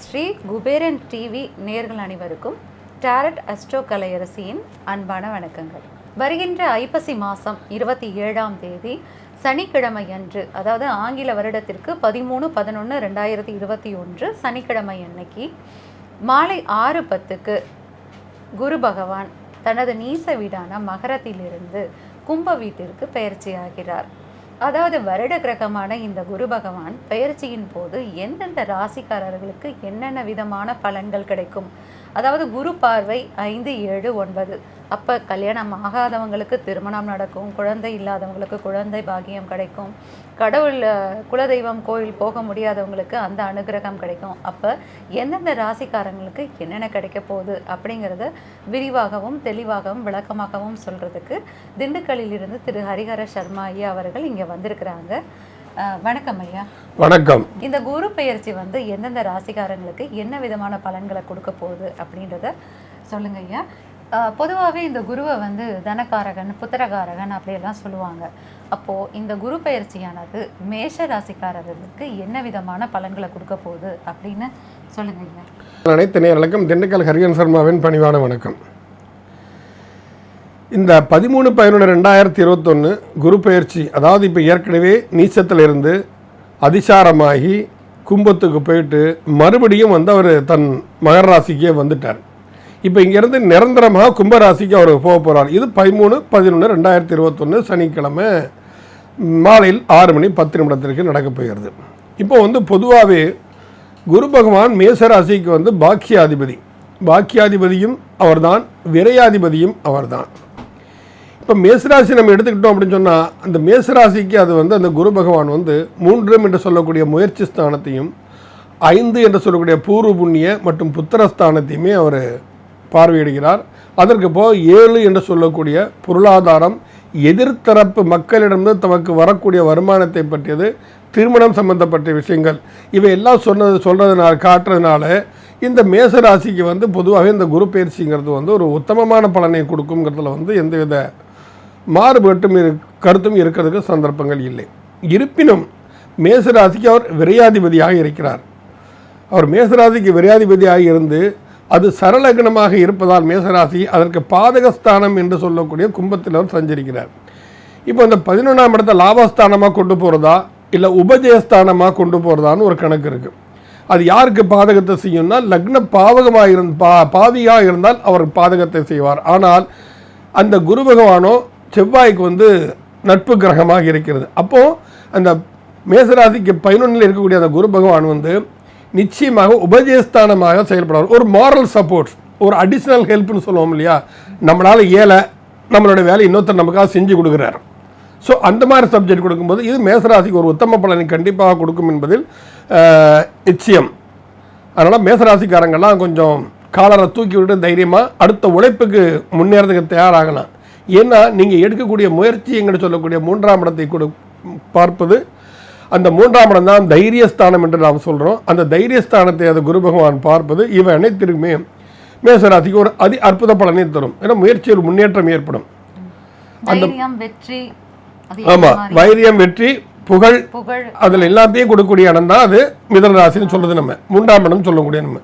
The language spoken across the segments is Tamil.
ஸ்ரீ குபேரன் டிவி நேயர்கள் அனைவருக்கும் டாரட் அஸ்ட்ரோ கலையரசியின் அன்பான வணக்கங்கள். வருகின்ற ஐப்பசி மாதம் 27ஆம் தேதி சனிக்கிழமை அன்று, அதாவது ஆங்கில வருடத்திற்கு 13/11/2021 சனிக்கிழமை அன்னைக்கு மாலை 6:10 குரு பகவான் தனது நீச வீடான மகரத்திலிருந்து கும்ப வீட்டிற்கு பெயர்ச்சியாகிறார். அதாவது வருட கிரகமான இந்த குரு பகவான் பெயர்ச்சியின் போது எந்தெந்த ராசிக்காரர்களுக்கு என்னென்ன விதமான பலன்கள் கிடைக்கும், அதாவது குரு பார்வை 5, 7, 9 அப்போ கல்யாணம் ஆகாதவங்களுக்கு திருமணம் நடக்கும், குழந்தை இல்லாதவங்களுக்கு குழந்தை பாக்கியம் கிடைக்கும், கடவுள் குலதெய்வம் கோயில் போக முடியாதவங்களுக்கு அந்த அனுகிரகம் கிடைக்கும். அப்போ எந்தெந்த ராசிக்காரங்களுக்கு என்னென்ன கிடைக்க போகுது அப்படிங்கிறத விரிவாகவும் தெளிவாகவும் விளக்கமாகவும் சொல்கிறதுக்கு திண்டுக்கல்லில் இருந்து திரு ஹரிஹர சர்மா ஐயா அவர்கள் இங்கே வந்திருக்கிறாங்க. வணக்கம் ஐயா. வணக்கம். இந்த குரு பெயர்ச்சி எந்தெந்த ராசிக்காரங்களுக்கு என்ன விதமான பலன்களை கொடுக்க போகுது அப்படின்றத சொல்லுங்க ஐயா. பொதுவாகவே இந்த குருவை தனகாரகன் புத்திரகாரகன் அப்படியெல்லாம் சொல்லுவாங்க. அப்போது இந்த குரு பெயர்ச்சியானது மேஷ ராசிக்காரர்களுக்கு என்ன விதமான பலன்களை கொடுக்க போகுது அப்படின்னு சொல்லுங்க ஐயா. அனைத்து நேயர்களுக்கும் திண்டுக்கல் ஹரிஹர சர்மாவின் பணிவான வணக்கம். இந்த 13/11/2021 குரு பெயர்ச்சி, அதாவது இப்போ ஏற்கனவே நீச்சத்திலிருந்து அதிசாரமாகி கும்பத்துக்கு போயிட்டு மறுபடியும் அவர் தன் மகர ராசிக்கே வந்துட்டார். இப்போ இங்கேருந்து நிரந்தரமாக கும்பராசிக்கு அவர் போக போகிறார். இது 13/11/2021 சனிக்கிழமை மாலையில் 6:10 நடக்கப் போகிறது. இப்போ பொதுவாகவே குரு பகவான் மேசராசிக்கு பாக்கியாதிபதி, பாக்கியாதிபதியும் அவர்தான், விரையாதிபதியும் அவர்தான். இப்போ மேசராசி நம்ம எடுத்துக்கிட்டோம் அப்படின்னு சொன்னால், அந்த மேசராசிக்கு அது அந்த குரு பகவான் 3 என்று சொல்லக்கூடிய முயற்சி ஸ்தானத்தையும் 5 என்று சொல்லக்கூடிய பூர்வ புண்ணிய மற்றும் புத்திரஸ்தானத்தையுமே அவர் பார்வையிடுகிறார். அதற்கு போக 7 என்று சொல்லக்கூடிய பொருளாதாரம், எதிர்த்தரப்பு மக்களிடமிருந்து தமக்கு வரக்கூடிய வருமானத்தை பற்றியது, திருமணம் சம்பந்தப்பட்ட விஷயங்கள், இவையெல்லாம் சொல்கிறதுனால காட்டுறதுனால இந்த மேசராசிக்கு பொதுவாகவே இந்த குரு பயிற்சிங்கிறது ஒரு உத்தமமான பலனை கொடுக்குங்கிறதுல எந்தவித மாறுபட்டும் கருத்தும் இருக்கிறதுக்கு சந்தர்ப்பங்கள் இல்லை. இருப்பினும் மேசராசிக்கு அவர் விரையாதிபதியாக இருக்கிறார். அவர் மேசராசிக்கு விரையாதிபதியாக இருந்து அது சரலக்னமாக இருப்பதால் மேசராசி அதற்கு பாதகஸ்தானம் என்று சொல்லக்கூடிய கும்பத்தில் அவர் சஞ்சரிக்கிறார். இப்போ இந்த 11ஆம் இடத்தை லாபஸ்தானமாக கொண்டு போகிறதா இல்லை உபஜயஸ்தானமாக கொண்டு போகிறதான்னு ஒரு கணக்கு இருக்குது. அது யாருக்கு பாதகத்தை செய்யும்னா, லக்ன பாவகமாக பாவியாக இருந்தால் அவர் பாதகத்தை செய்வார். ஆனால் அந்த குரு பகவானோ செவ்வாய்க்கு நட்பு கிரகமாக இருக்கிறது. அப்போது அந்த மேசராசிக்கு 11 இருக்கக்கூடிய அந்த குரு பகவான் நிச்சயமாக உபஜயஸ்தானமாக செயல்படுவார். ஒரு மாரல் சப்போர்ட், ஒரு அடிஷ்னல் ஹெல்ப்னு சொல்லுவோம் இல்லையா, நம்மளால் ஏழை நம்மளோட வேலை இன்னொருத்தர் நமக்காக செஞ்சு கொடுக்குறாரு. ஸோ அந்த மாதிரி சப்ஜெக்ட் கொடுக்கும்போது இது மேசராசிக்கு ஒரு உத்தம பலனை கண்டிப்பாக கொடுக்கும் என்பதில் நிச்சயம். அதனால் மேசராசிக்காரங்கள்லாம் கொஞ்சம் காலரை தூக்கி விட்டு தைரியமாக அடுத்த உழைப்புக்கு முன்னேறதுக்கு தயாராகலாம். ஏன்னா நீங்கள் எடுக்கக்கூடிய முயற்சி எங்கிட்ட சொல்லக்கூடிய 3ஆம் இடத்தை பார்ப்பது, அந்த 3ஆம் இடம் தான் தைரியஸ்தானம் என்று நாம் சொல்கிறோம். அந்த தைரியஸ்தானத்தை அது குரு பகவான் பார்ப்பது இவை அனைத்திற்குமே மேசராசிக்கு ஒரு அற்புத பலனை தரும். ஏன்னா முயற்சியில் முன்னேற்றம் ஏற்படும். அந்த வெற்றி, ஆமாம், வைரியம், வெற்றி, புகழ், அதில் எல்லாத்தையும் கொடுக்கக்கூடிய இடம் தான் அது மிதுன ராசின்னு சொல்கிறது. நம்ம 3ஆம் இடம் சொல்லக்கூடிய நம்ம.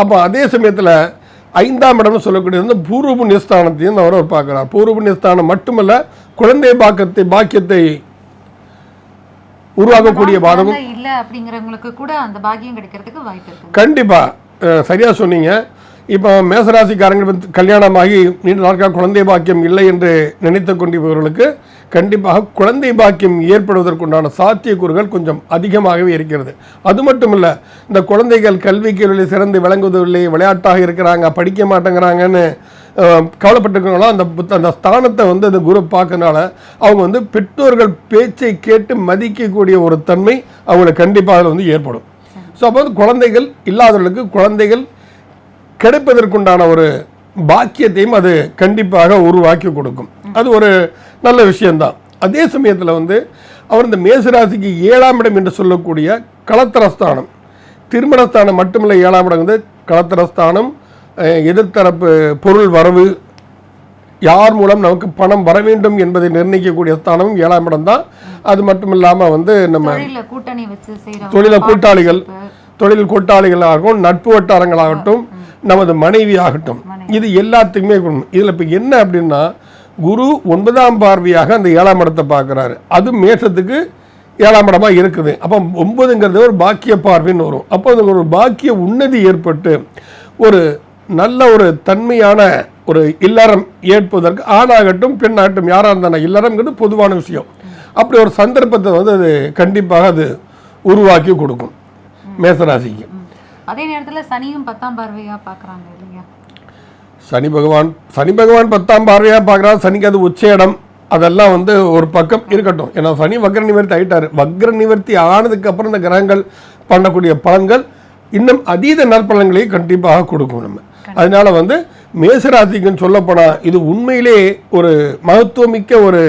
அப்போ அதே சமயத்தில் 5ஆம் இடம்னு சொல்லக்கூடியது பூர்வ புண்ணியஸ்தானத்தையும் அவர் பார்க்குறார். பூர்வ புண்ணியஸ்தானம் மட்டுமல்ல, குழந்தை பாக்கியத்தை உருவாக்கக்கூடிய பாதகம் இல்லை அப்படிங்கிறவங்களுக்கு கூட அந்த பாக்கியம் கிடைக்கிறதுக்கு வாய்ப்பு இருக்கு. கண்டிப்பாக சரியாக சொன்னீங்க. இப்போ மேசராசிக்காரங்க கல்யாணமாகி நீண்ட நாட்கள் குழந்தை பாக்கியம் இல்லை என்று நினைத்து கொண்டிருப்பவர்களுக்கு கண்டிப்பாக குழந்தை பாக்கியம் ஏற்படுவதற்குண்டான சாத்தியக்கூறுகள் கொஞ்சம் அதிகமாகவே இருக்கிறது. அது மட்டும் இல்லை, இந்த குழந்தைகள் கல்விக்கு சிறந்து விளங்குவதில்லை, விளையாட்டாக இருக்கிறாங்க, படிக்க மாட்டேங்கிறாங்கன்னு கவலைப்பட்டிருக்கவங்களும் அந்த ஸ்தானத்தை அந்த குரு பார்க்கறனால அவங்க பெற்றோர்கள் பேச்சை கேட்டு மதிக்கக்கூடிய ஒரு தன்மை அவங்களுக்கு கண்டிப்பாக அதில் ஏற்படும். ஸோ அப்போ குழந்தைகள் இல்லாதவர்களுக்கு குழந்தைகள் கிடைப்பதற்குண்டான ஒரு பாக்கியத்தையும் அது கண்டிப்பாக உருவாக்கி கொடுக்கும். அது ஒரு நல்ல விஷயம்தான். அதே சமயத்தில் அவர் இந்த மேசராசிக்கு 7ஆம் இடம் என்று சொல்லக்கூடிய களத்திரஸ்தானம், திருமணஸ்தானம் மட்டுமில்லை, 7ஆம் இடம் களத்திரஸ்தானம், எதிர்த்தரப்பு பொருள் வரவு, யார் மூலம் நமக்கு பணம் வர வேண்டும் என்பதை நிர்ணயிக்கக்கூடிய ஸ்தானமும் 7ஆம் இடம் தான். அது மட்டும் இல்லாமல் வந்து நம்ம தொழில கூட்டாளிகள், தொழில் கூட்டாளிகளாகட்டும், நட்பு வட்டாரங்களாகட்டும், நமது மனைவி ஆகட்டும், இது எல்லாத்துக்குமே இதில் இப்போ என்ன அப்படின்னா குரு 9ஆம் பார்வையாக அந்த 7ஆம் இடத்தை பார்க்குறாரு. அது மேஷத்துக்கு 7ஆம் இடமா இருக்குது. அப்போ 9ங்கிறது ஒரு பாக்கிய பார்வைன்னு வரும். அப்போ அது ஒரு பாக்கிய உன்னதி ஏற்பட்டு ஒரு நல்ல ஒரு தன்மையான ஒரு இல்லறம் ஏற்பதற்கு ஆணாகட்டும் பெண்ணாகட்டும் யாராக இருந்தாங்க, இல்லறம்ங்கிறது பொதுவான விஷயம். அப்படி ஒரு சந்தர்ப்பத்தை வந்து அது கண்டிப்பாக அது உருவாக்கி கொடுக்கும் மேசராசிக்கு. அதே நேரத்தில் சனியும் 10ஆம் பார்வையாக பார்க்குறாங்க இல்லையா? சனி பகவான் 10ஆம் பார்வையாக பார்க்குறாரு. சனிக்கு அது உச்ச இடம். அதெல்லாம் வந்து ஒரு பக்கம் இருக்கட்டும். ஏன்னா சனி வக்ர நிவர்த்தி ஆகிட்டாரு. வக்ர நிவர்த்தி ஆனதுக்கு அப்புறம் இந்த கிரகங்கள் பண்ணக்கூடிய பலன்கள் இன்னும் அதீத நற்பலன்களையும் கண்டிப்பாக கொடுக்கும் நம்ம. அதனால வந்து மேசராசிக்குன்னு சொல்லப்போனால் இது உண்மையிலே ஒரு மகத்துவமிக்க ஒரு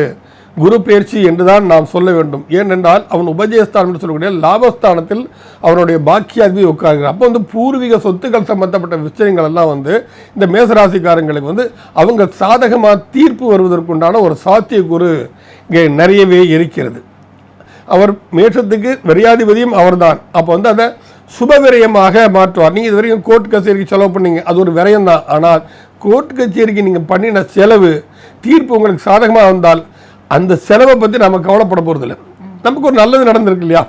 குரு பயிற்சி என்றுதான் நாம் சொல்ல வேண்டும். ஏனென்றால் அவன் உபஜயஸ்தானம் என்று சொல்லக்கூடிய லாபஸ்தானத்தில் அவனுடைய பாக்கியாதிபதி உட்கார்கிறார். அப்போ வந்து பூர்வீக சொத்துக்கள் சம்பந்தப்பட்ட விஷயங்கள் எல்லாம் வந்து இந்த மேசராசிக்காரங்களுக்கு வந்து அவங்க சாதகமாக தீர்ப்பு வருவதற்குண்டான ஒரு சாத்தியக்கூறு இங்கே நிறையவே இருக்கிறது. அவர் மேஷத்துக்கு விரையாதிபதியும் அவர்தான். அப்போ வந்து அதை சுபவிரயமாக மாற்றுவார். நீங்கள் இது வரைக்கும் கோர்ட் கச்சேரிக்கு செலவு பண்ணீங்க, அது ஒரு விரயம் தான். ஆனால் கோர்ட் கச்சேரிக்கு நீங்கள் பண்ணின செலவு தீர்ப்பு உங்களுக்கு சாதகமாக வந்தால் அந்த செலவை பற்றி நம்ம கவலைப்பட போகிறதில்ல. நமக்கு ஒரு நல்லது நடந்திருக்கு இல்லையா,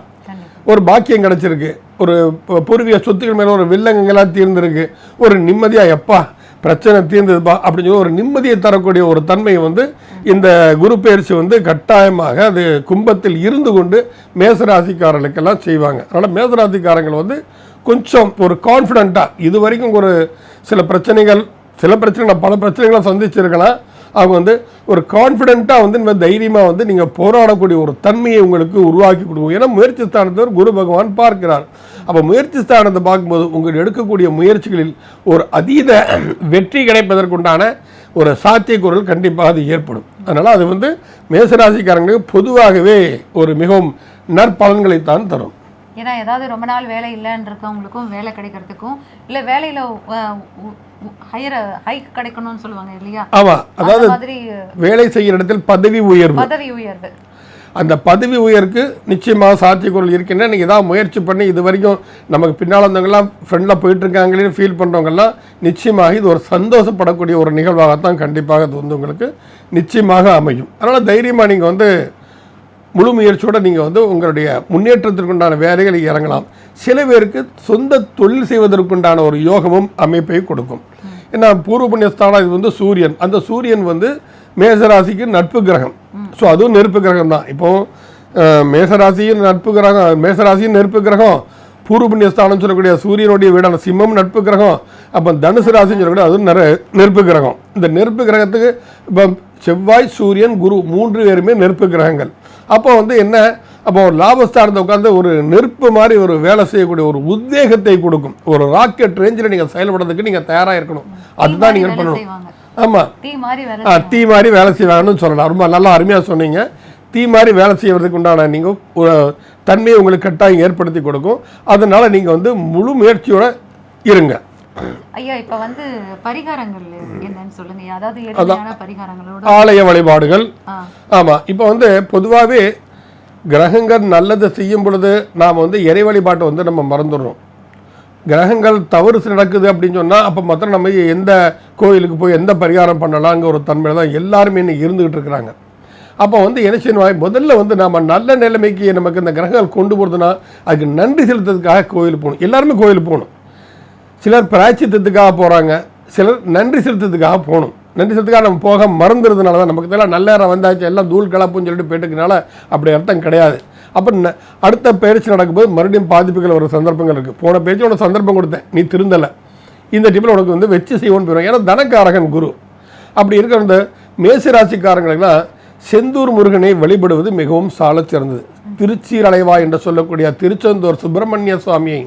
ஒரு பாக்கியம் கிடச்சிருக்கு, ஒரு பூர்வீக சொத்துக்கள் மேலே ஒரு வில்லங்கங்களாக தீர்ந்துருக்கு, ஒரு நிம்மதியாக எப்பா பிரச்சனை தீர்ந்ததுப்பா அப்படின்னு சொல்லி ஒரு நிம்மதியை தரக்கூடிய ஒரு தன்மையை வந்து இந்த குரு பயிற்சி வந்து கட்டாயமாக அது கும்பத்தில் இருந்து கொண்டு மேசராசிக்காரர்களுக்கெல்லாம் செய்வாங்க. அதனால் மேசராசிக்காரங்கள் வந்து கொஞ்சம் ஒரு கான்ஃபிடென்ட்டாக, இது வரைக்கும் ஒரு சில பிரச்சனைகள் பல பிரச்சனைகளை சந்திச்சிருக்கலாம், அவங்க வந்து ஒரு கான்ஃபிடென்ட்டாக வந்து இந்த தைரியமாக வந்து நீங்கள் போராடக்கூடிய ஒரு தன்மையை உங்களுக்கு உருவாக்கி கொடுக்கும். ஏன்னா முயற்சி ஸ்தானத்தை குரு பகவான் பார்க்கிறார். அப்போ முயற்சி ஸ்தானத்தை பார்க்கும்போது உங்கள் எடுக்கக்கூடிய முயற்சிகளில் ஒரு அதீத வெற்றி கிடைப்பதற்குண்டான ஒரு சாத்தியக்கூறல் கண்டிப்பாக அது ஏற்படும். அதனால் அது வந்து மேசராசிக்காரங்களுக்கு பொதுவாகவே ஒரு மிகவும் நற்பலன்களைத்தான் தரும். ஏன்னா ஏதாவது ரொம்ப நாள் வேலை இல்லைன்னு இருக்கவங்களுக்கும் வேலை கிடைக்கிறதுக்கும், இல்லை வேலையில் ஹைக் கிடைக்கணும்னு சொல்லுவாங்க இல்லையா? ஆமாம், அதாவது வேலை செய்கிற இடத்தில் பதவி உயர்வு, அந்த பதவி உயர்வுக்கு நிச்சயமாக சாத்தியக்கூறல் இருக்கின்றன. நீங்கள் ஏதாவது முயற்சி பண்ணி இது வரைக்கும் நமக்கு பின்னால் வந்தவங்கலாம் ஃப்ரெண்டில் போயிட்டுருக்காங்களேன்னு ஃபீல் பண்ணுறவங்கெல்லாம் நிச்சயமாக இது ஒரு சந்தோஷப்படக்கூடிய ஒரு நிகழ்வாகத்தான் கண்டிப்பாக அது வந்து உங்களுக்கு நிச்சயமாக அமையும். அதனால் தைரியமாக நீங்கள் வந்து முழு முயற்சியோடு நீங்கள் வந்து உங்களுடைய முன்னேற்றத்திற்குண்டான வேலைகளை இறங்கலாம். சில பேருக்கு சொந்த தொழில் செய்வதற்குண்டான ஒரு யோகமும் அமைப்பை கொடுக்கும். ஏன்னா பூர்வ புண்ணியஸ்தானம் இது வந்து சூரியன், அந்த சூரியன் வந்து மேசராசிக்கு நட்பு கிரகம். ஸோ அதுவும் நெருப்பு கிரகம் தான். இப்போது மேசராசியும் நெருப்பு கிரகம், பூர்வ புண்ணியஸ்தானம் சொல்லக்கூடிய சூரியனுடைய வீடான சிம்மம் நட்பு கிரகம், அப்போ தனுசு ராசின்னு சொல்லக்கூடிய அதுவும் நெருப்பு கிரகம். இந்த நெருப்பு கிரகத்துக்கு இப்போ செவ்வாய், சூரியன், குரு 3 பேருமே நெருப்பு கிரகங்கள். அப்போ வந்து என்ன, அப்போ ஒரு லாபஸ்தானத்தை உட்காந்து ஒரு நெருப்பு மாதிரி ஒரு வேலை செய்யக்கூடிய ஒரு உத்வேகத்தை கொடுக்கும். ஒரு ராக்கெட் ரேஞ்சில் நீங்கள் செயல்படுறதுக்கு நீங்கள் தயாராக இருக்கணும். அதுதான் நீங்கள் பண்ணணும். ஆமாம், தீ மாதிரி வேலை செய்வாங்கன்னு சொல்லலாம். ரொம்ப நல்லா அருமையாக சொன்னீங்க. தீ மாதிரி வேலை செய்வதற்கு உண்டான நீங்கள் ஒரு தன்மையை உங்களுக்கு கட்டாயம் ஏற்படுத்தி கொடுக்கும். அதனால் நீங்கள் வந்து முழு முயற்சியோடு இருங்க. ஐயா, இப்போ வந்து பரிகாரங்கள் என்னன்னு சொல்லுங்க. அதாவது எளிமையான பரிகாரங்களோட ஆலய வழிபாடுகள். ஆமாம், இப்போ வந்து பொதுவாகவே கிரகங்கள் நல்லது செய்யும் பொழுது நாம் வந்து இறை வழிபாட்டை வந்து நம்ம மறந்துடுறோம். கிரகங்கள் தவறு நடக்குது அப்படின்னு சொன்னால் அப்போ மாத்திரம் நம்ம எந்த கோயிலுக்கு போய் எந்த பரிகாரம் பண்ணலாங்கிற ஒரு தன்மையில் தான் எல்லாருமே இன்னைக்கு இருந்துகிட்டு இருக்கிறாங்க. அப்போ வந்து என்ன செய்யணும், முதல்ல வந்து நம்ம நல்ல நிலைமைக்கு நமக்கு இந்த கிரகங்கள் கொண்டு போகிறதுனா அதுக்கு நன்றி செலுத்துறதுக்காக கோயிலுக்கு போகணும். எல்லாருமே கோயிலுக்கு போகணும். சிலர் பிராய்ச்சித்தத்துக்காக போகிறாங்க, சிலர் நன்றி செலுத்துறதுக்காக போகணும். நன்றி செலுத்துக்காக நம்ம போக மறந்துறதுனால தான் நமக்கு இதெல்லாம் நல்ல நேரம் வந்தாச்சு எல்லாம் தூள் கலப்புன்னு சொல்லிட்டு போயிட்டுனால அப்படி அர்த்தம் கிடையாது. அப்போ அடுத்த பயிற்சி நடக்கும்போது மறுபடியும் பாதிப்புகள் ஒரு சந்தர்ப்பங்கள் இருக்குது. போன பயிற்சி உனக்கு சந்தர்ப்பம் கொடுத்தேன், நீ திருந்தலை, இந்த டைமில் உனக்கு வந்து வச்சு செய்வோன்னு போயிடும். ஏன்னா தனக்காரகன் குரு. அப்படி இருக்கிற இந்த மேசராசிக்காரங்களுக்கெல்லாம் செந்தூர் முருகனை வழிபடுவது மிகவும் சால சிறந்தது. திருச்சீரலைவா என்று சொல்லக்கூடிய திருச்செந்தூர் சுப்பிரமணிய சுவாமியை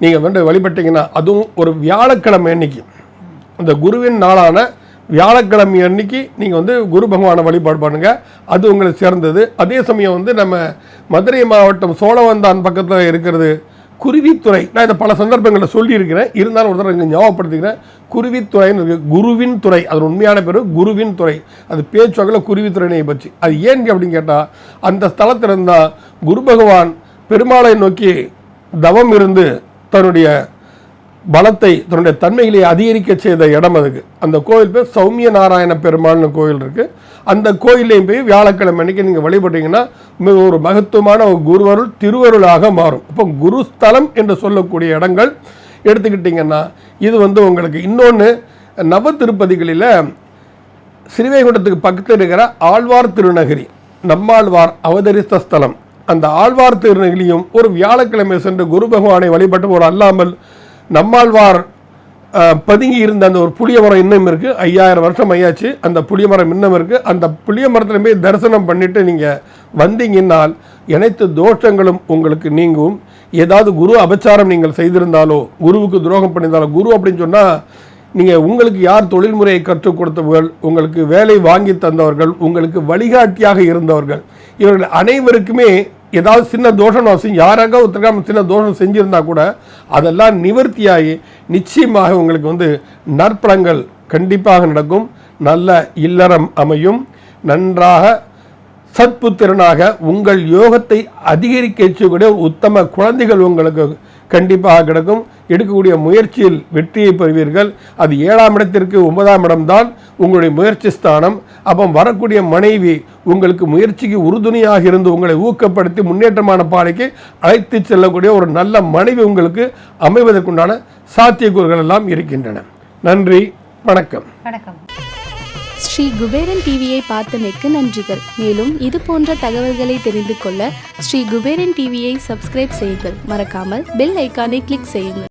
நீங்கள் வந்து வழிபட்டீங்கன்னா, அதுவும் ஒரு வியாழக்கிழமை அன்னைக்கு, அந்த குருவின் நாளான வியாழக்கிழமை அன்னைக்கு நீங்கள் வந்து குரு பகவானை வழிபாடு பண்ணுங்கள். அது உங்களுக்கு சிறந்தது. அதே சமயம் வந்து நம்ம மதுரை மாவட்டம் சோழவந்தான் பக்கத்தில் இருக்கிறது குருவித்துறை, நான் இதை பல சந்தர்ப்பங்களில் சொல்லியிருக்கிறேன், இருந்தாலும் ஒரு தடவை இங்கே ஞாபகப்படுத்திக்கிறேன். குருவித்துறைன்னு இருக்குது, குருவின் துறை, அது உண்மையான பேர் குருவின் துறை. அது பேச்சுவாக்கில் குருவித்துறையை பற்றி. அது ஏன் அப்படின்னு கேட்டால், அந்த ஸ்தலத்தில் இருந்தால் குரு பகவான் பெருமாளை நோக்கி தவம் இருந்து தன்னுடைய பலத்தை, தன்னுடைய தன்மைகளை அதிகரிக்க செய்த இடம் அதுக்கு. அந்த கோயில் பேர் சௌமிய நாராயண பெருமாள்னு கோயில் இருக்குது. அந்த கோயிலையும் போய் வியாழக்கிழமை அன்னைக்கு நீங்கள் வழிபட்டீங்கன்னா மிக ஒரு மகத்துவமான ஒரு குருவருள் திருவருளாக மாறும். இப்போ குருஸ்தலம் என்று சொல்லக்கூடிய இடங்கள் எடுத்துக்கிட்டிங்கன்னா இது உங்களுக்கு இன்னொன்று, நவ திருப்பதிகளில் ஸ்ரீவைகுண்டத்துக்கு பக்கத்தில் இருக்கிற ஆழ்வார் திருநகரி, நம்மாழ்வார் அவதரித்த ஸ்தலம். அந்த ஆழ்வார் திருநகரியும் ஒரு வியாழக்கிழமை சென்று குரு பகவானை வழிபட்டு ஒரு அல்லாமல் நம்மாழ்வார் பதுங்கி இருந்த அந்த ஒரு புளிய மரம் இன்னும் இருக்குது. 5000 வருஷம் ஆயாச்சு, அந்த புளிய மரம் இன்னும் இருக்குது. அந்த புளிய மரத்தில் போய் தரிசனம் பண்ணிவிட்டு நீங்கள் வந்தீங்கன்னால் அனைத்து தோஷங்களும் உங்களுக்கு நீங்கும். ஏதாவது குரு அபச்சாரம் நீங்கள் செய்திருந்தாலோ, குருவுக்கு துரோகம் பண்ணியிருந்தாலோ, குரு அப்படின்னு சொன்னால் நீங்கள் உங்களுக்கு யார் தொழில்முறையை கற்றுக் கொடுத்தவர்கள், உங்களுக்கு வேலை வாங்கி தந்தவர்கள், உங்களுக்கு வழிகாட்டியாக இருந்தவர்கள், இவர்கள் அனைவருக்குமே ஏதாவது சின்ன தோஷம் யாராக ஒருத்தருக்காம சின்ன தோஷம் செஞ்சுருந்தா கூட அதெல்லாம் நிவர்த்தியாகி நிச்சயமாக உங்களுக்கு நற்பலங்கள் கண்டிப்பாக நடக்கும். நல்ல இல்லறம் அமையும். நன்றாக சத்புத்திரனாக உங்கள் யோகத்தை அதிகரிக்கக்கூடிய உத்தம குழந்தைகள் உங்களுக்கு கண்டிப்பாக கிடைக்கும். எடுக்கக்கூடிய முயற்சியில் வெற்றியை பெறுவீர்கள். அது 7ஆம் இடத்திற்கு 9ஆம் இடம்தான் உங்களுடைய முயற்சி ஸ்தானம். அப்போ வரக்கூடிய மனைவி உங்களுக்கு முயற்சிக்கு உறுதுணையாக இருந்து உங்களை ஊக்கப்படுத்தி முன்னேற்றமான பாதைக்கு அழைத்து செல்லக்கூடிய ஒரு நல்ல மனைவி உங்களுக்கு அமைவதற்குண்டான சாத்தியக்கூறுகள் எல்லாம் இருக்கின்றன. நன்றி, வணக்கம். வணக்கம். ஸ்ரீ குபேரன் டிவியை பார்த்தமைக்கு நன்றிகள். மேலும் இது போன்ற தகவல்களை தெரிந்து கொள்ள ஸ்ரீ குபேரன் டிவியை சப்ஸ்கிரைப் செய்யுங்கள். மறக்காமல் பெல் ஐக்கானை கிளிக் செய்யுங்கள்.